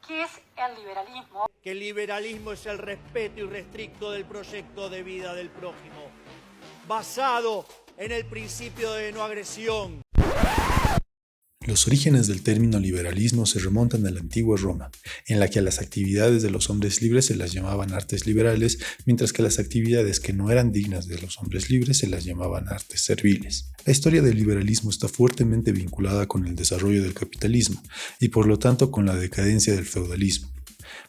¿Qué es el liberalismo? Que el liberalismo es el respeto irrestricto del proyecto de vida del prójimo, basado en el principio de no agresión. Los orígenes del término liberalismo se remontan a la antigua Roma, en la que a las actividades de los hombres libres se las llamaban artes liberales, mientras que a las actividades que no eran dignas de los hombres libres se las llamaban artes serviles. La historia del liberalismo está fuertemente vinculada con el desarrollo del capitalismo y por lo tanto con la decadencia del feudalismo.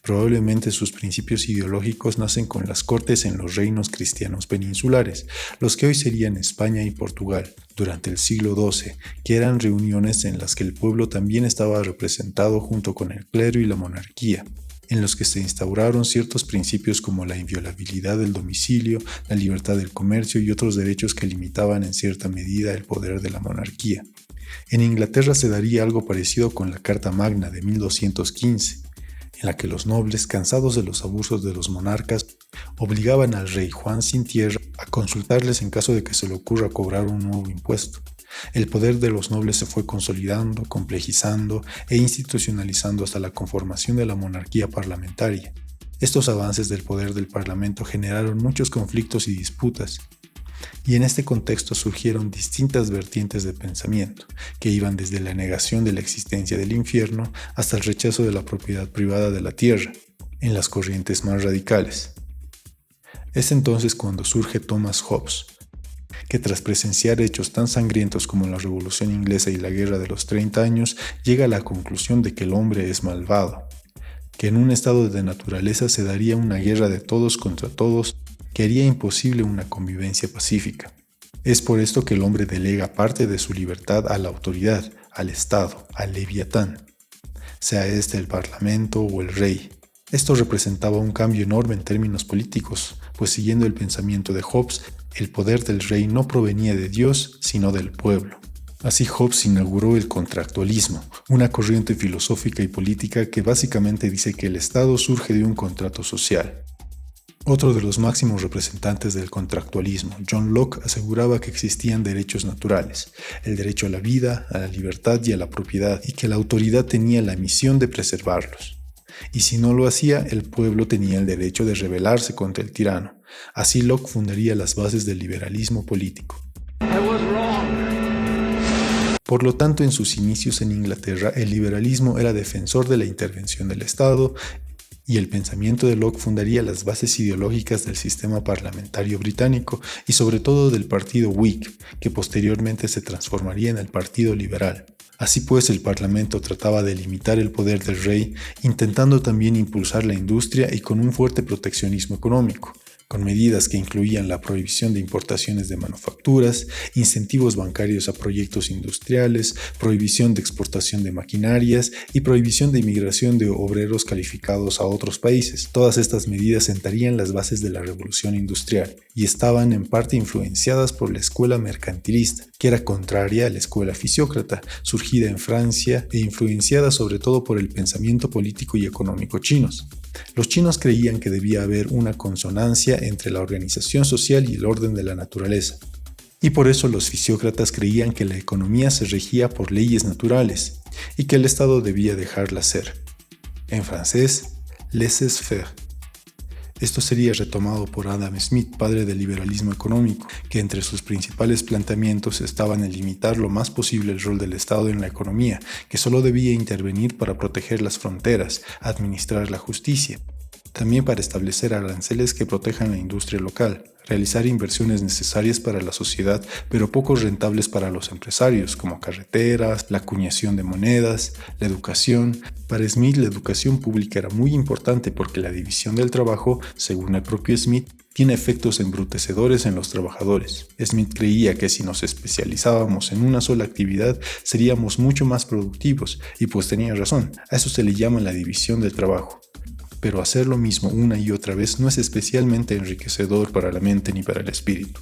Probablemente sus principios ideológicos nacen con las cortes en los reinos cristianos peninsulares, los que hoy serían España y Portugal, durante el siglo XII, que eran reuniones en las que el pueblo también estaba representado junto con el clero y la monarquía, en los que se instauraron ciertos principios como la inviolabilidad del domicilio, la libertad del comercio y otros derechos que limitaban en cierta medida el poder de la monarquía. En Inglaterra se daría algo parecido con la Carta Magna de 1215, en la que los nobles, cansados de los abusos de los monarcas, obligaban al rey Juan sin tierra a consultarles en caso de que se le ocurra cobrar un nuevo impuesto. El poder de los nobles se fue consolidando, complejizando e institucionalizando hasta la conformación de la monarquía parlamentaria. Estos avances del poder del parlamento generaron muchos conflictos y disputas, y en este contexto surgieron distintas vertientes de pensamiento, que iban desde la negación de la existencia del infierno hasta el rechazo de la propiedad privada de la tierra, en las corrientes más radicales. Es entonces cuando surge Thomas Hobbes, que tras presenciar hechos tan sangrientos como la Revolución Inglesa y la Guerra de los 30 años, llega a la conclusión de que el hombre es malvado, que en un estado de naturaleza se daría una guerra de todos contra todos que haría imposible una convivencia pacífica. Es por esto que el hombre delega parte de su libertad a la autoridad, al Estado, al Leviatán, sea este el Parlamento o el Rey. Esto representaba un cambio enorme en términos políticos, pues siguiendo el pensamiento de Hobbes, el poder del rey no provenía de Dios, sino del pueblo. Así Hobbes inauguró el contractualismo, una corriente filosófica y política que básicamente dice que el Estado surge de un contrato social. Otro de los máximos representantes del contractualismo, John Locke, aseguraba que existían derechos naturales, el derecho a la vida, a la libertad y a la propiedad, y que la autoridad tenía la misión de preservarlos. Y si no lo hacía, el pueblo tenía el derecho de rebelarse contra el tirano. Así Locke fundaría las bases del liberalismo político. Por lo tanto, en sus inicios en Inglaterra, el liberalismo era defensor de la intervención del Estado, y el pensamiento de Locke fundaría las bases ideológicas del sistema parlamentario británico y sobre todo del partido Whig, que posteriormente se transformaría en el Partido Liberal. Así pues, el Parlamento trataba de limitar el poder del rey, intentando también impulsar la industria y con un fuerte proteccionismo económico, con medidas que incluían la prohibición de importaciones de manufacturas, incentivos bancarios a proyectos industriales, prohibición de exportación de maquinarias y prohibición de inmigración de obreros calificados a otros países. Todas estas medidas sentarían las bases de la revolución industrial y estaban en parte influenciadas por la escuela mercantilista, que era contraria a la escuela fisiócrata, surgida en Francia e influenciada sobre todo por el pensamiento político y económico chinos. Los chinos creían que debía haber una consonancia entre la organización social y el orden de la naturaleza, y por eso los fisiócratas creían que la economía se regía por leyes naturales y que el Estado debía dejarla ser. En francés, laissez-faire. Esto sería retomado por Adam Smith, padre del liberalismo económico, que entre sus principales planteamientos estaban en limitar lo más posible el rol del Estado en la economía, que solo debía intervenir para proteger las fronteras, administrar la justicia, también para establecer aranceles que protejan la industria local, realizar inversiones necesarias para la sociedad, pero poco rentables para los empresarios, como carreteras, la acuñación de monedas, la educación. Para Smith, la educación pública era muy importante porque la división del trabajo, según el propio Smith, tiene efectos embrutecedores en los trabajadores. Smith creía que si nos especializábamos en una sola actividad, seríamos mucho más productivos, y pues tenía razón. A eso se le llama la división del trabajo. Pero hacer lo mismo una y otra vez no es especialmente enriquecedor para la mente ni para el espíritu.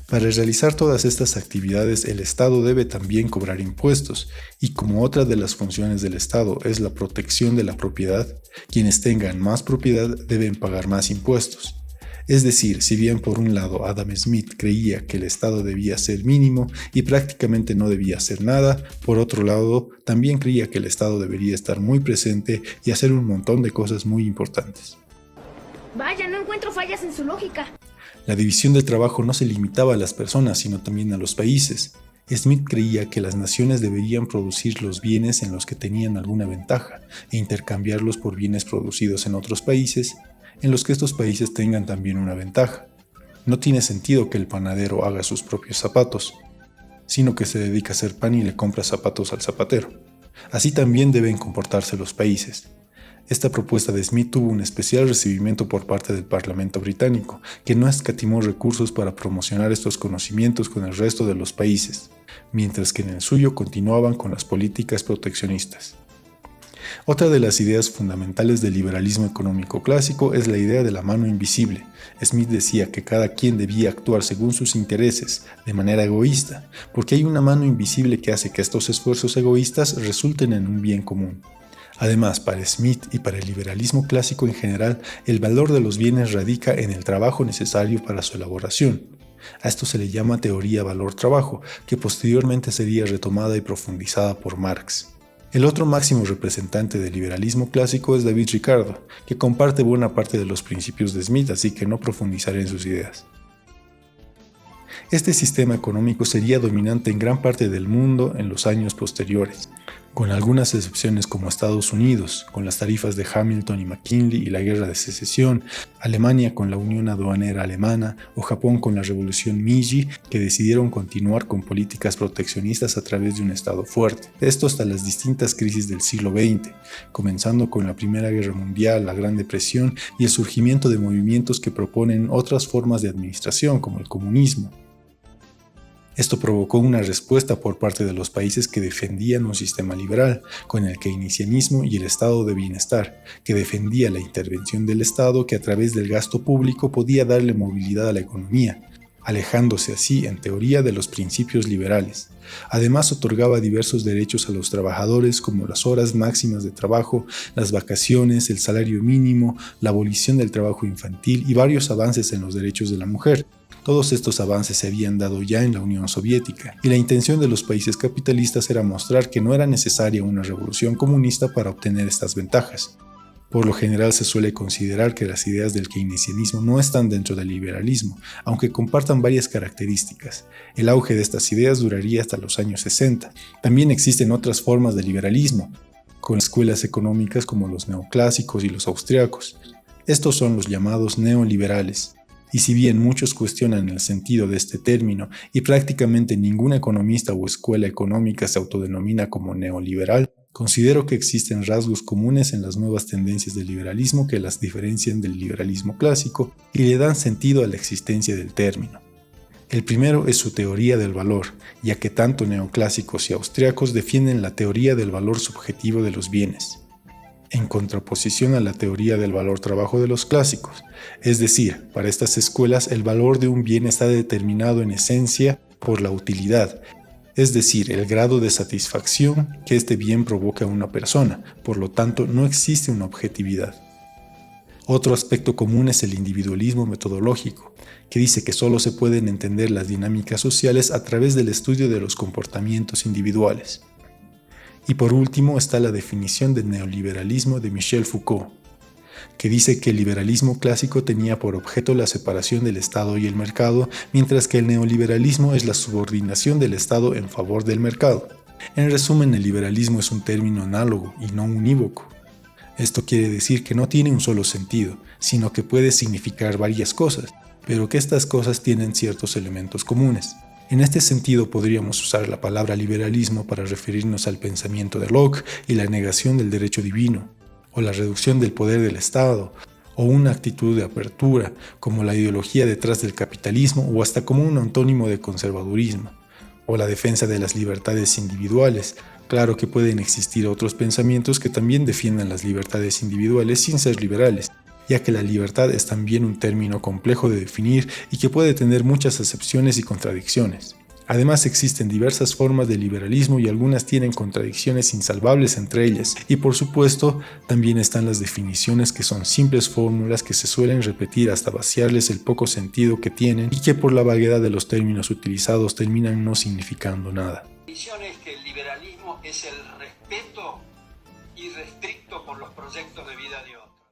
Para realizar todas estas actividades, el Estado debe también cobrar impuestos, y como otra de las funciones del Estado es la protección de la propiedad, quienes tengan más propiedad deben pagar más impuestos. Es decir, si bien por un lado Adam Smith creía que el Estado debía ser mínimo y prácticamente no debía hacer nada, por otro lado también creía que el Estado debería estar muy presente y hacer un montón de cosas muy importantes. Vaya, no encuentro fallas en su lógica. La división del trabajo no se limitaba a las personas, sino también a los países. Smith creía que las naciones deberían producir los bienes en los que tenían alguna ventaja e intercambiarlos por bienes producidos en otros países en los que estos países tengan también una ventaja. No tiene sentido que el panadero haga sus propios zapatos, sino que se dedica a hacer pan y le compra zapatos al zapatero. Así también deben comportarse los países. Esta propuesta de Smith tuvo un especial recibimiento por parte del Parlamento británico, que no escatimó recursos para promocionar estos conocimientos con el resto de los países, mientras que en el suyo continuaban con las políticas proteccionistas. Otra de las ideas fundamentales del liberalismo económico clásico es la idea de la mano invisible. Smith decía que cada quien debía actuar según sus intereses, de manera egoísta, porque hay una mano invisible que hace que estos esfuerzos egoístas resulten en un bien común. Además, para Smith y para el liberalismo clásico en general, el valor de los bienes radica en el trabajo necesario para su elaboración. A esto se le llama teoría valor-trabajo, que posteriormente sería retomada y profundizada por Marx. El otro máximo representante del liberalismo clásico es David Ricardo, que comparte buena parte de los principios de Smith, así que no profundizaré en sus ideas. Este sistema económico sería dominante en gran parte del mundo en los años posteriores, con algunas excepciones como Estados Unidos, con las tarifas de Hamilton y McKinley y la Guerra de Secesión, Alemania con la Unión Aduanera Alemana o Japón con la Revolución Meiji, que decidieron continuar con políticas proteccionistas a través de un Estado fuerte. Esto hasta las distintas crisis del siglo XX, comenzando con la Primera Guerra Mundial, la Gran Depresión y el surgimiento de movimientos que proponen otras formas de administración como el comunismo. Esto provocó una respuesta por parte de los países que defendían un sistema liberal, con el keynesianismo y el estado de bienestar, que defendía la intervención del Estado que a través del gasto público podía darle movilidad a la economía, alejándose así, en teoría, de los principios liberales. Además, otorgaba diversos derechos a los trabajadores como las horas máximas de trabajo, las vacaciones, el salario mínimo, la abolición del trabajo infantil y varios avances en los derechos de la mujer. Todos estos avances se habían dado ya en la Unión Soviética, y la intención de los países capitalistas era mostrar que no era necesaria una revolución comunista para obtener estas ventajas. Por lo general se suele considerar que las ideas del keynesianismo no están dentro del liberalismo, aunque compartan varias características. El auge de estas ideas duraría hasta los años 60. También existen otras formas de liberalismo, con escuelas económicas como los neoclásicos y los austriacos. Estos son los llamados neoliberales. Y si bien muchos cuestionan el sentido de este término y prácticamente ningún economista o escuela económica se autodenomina como neoliberal, considero que existen rasgos comunes en las nuevas tendencias del liberalismo que las diferencian del liberalismo clásico y le dan sentido a la existencia del término. El primero es su teoría del valor, ya que tanto neoclásicos y austriacos defienden la teoría del valor subjetivo de los bienes, en contraposición a la teoría del valor-trabajo de los clásicos. Es decir, para estas escuelas el valor de un bien está determinado en esencia por la utilidad, es decir, el grado de satisfacción que este bien provoca a una persona, por lo tanto no existe una objetividad. Otro aspecto común es el individualismo metodológico, que dice que solo se pueden entender las dinámicas sociales a través del estudio de los comportamientos individuales. Y por último está la definición del neoliberalismo de Michel Foucault, que dice que el liberalismo clásico tenía por objeto la separación del Estado y el mercado, mientras que el neoliberalismo es la subordinación del Estado en favor del mercado. En resumen, el liberalismo es un término análogo y no unívoco. Esto quiere decir que no tiene un solo sentido, sino que puede significar varias cosas, pero que estas cosas tienen ciertos elementos comunes. En este sentido podríamos usar la palabra liberalismo para referirnos al pensamiento de Locke y la negación del derecho divino, o la reducción del poder del Estado, o una actitud de apertura, como la ideología detrás del capitalismo, o hasta como un antónimo de conservadurismo, o la defensa de las libertades individuales. Claro que pueden existir otros pensamientos que también defiendan las libertades individuales sin ser liberales, ya que la libertad es también un término complejo de definir y que puede tener muchas acepciones y contradicciones. Además, existen diversas formas de liberalismo y algunas tienen contradicciones insalvables entre ellas. Y por supuesto, también están las definiciones que son simples fórmulas que se suelen repetir hasta vaciarles el poco sentido que tienen y que por la vaguedad de los términos utilizados terminan no significando nada. La definición es que el liberalismo es el respeto irrestricto por los proyectos de vida de otros.